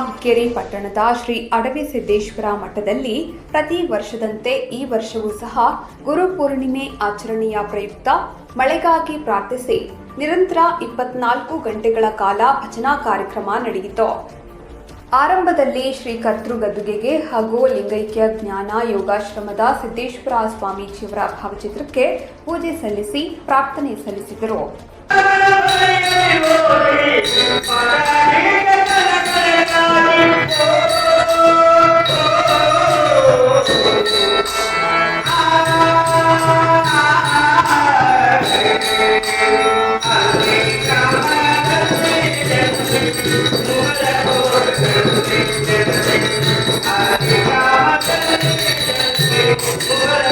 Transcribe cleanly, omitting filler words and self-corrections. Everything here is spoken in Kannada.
ಹುಕ್ಕೇರಿ ಪಟ್ಟಣದ ಶ್ರೀ ಅಡವಿ ಸಿದ್ದೇಶ್ವರ ಮಠದಲ್ಲಿ ಪ್ರತಿ ವರ್ಷದಂತೆ ಈ ವರ್ಷವೂ ಸಹ ಗುರುಪೂರ್ಣಿಮೆ ಆಚರಣೆಯ ಪ್ರಯುಕ್ತ ಮಳೆಗಾಗಿ ಪ್ರಾರ್ಥಿಸಿ ನಿರಂತರ 24 ಗಂಟೆಗಳ ಕಾಲ ಭಜನಾ ಕಾರ್ಯಕ್ರಮ ನಡೆಯಿತು. ಆರಂಭದಲ್ಲಿ ಶ್ರೀ ಕರ್ತೃ ಗದ್ದುಗೆಗೆ ಹಾಗೂ ಲಿಂಗೈಕ್ಯ ಜ್ಞಾನ ಯೋಗಾಶ್ರಮದ ಸಿದ್ದೇಶ್ವರ ಸ್ವಾಮೀಜಿಯವರ ಭಾವಚಿತ್ರಕ್ಕೆ ಪೂಜೆ ಸಲ್ಲಿಸಿ ಪ್ರಾರ್ಥನೆ ಸಲ್ಲಿಸಿದರು. Hare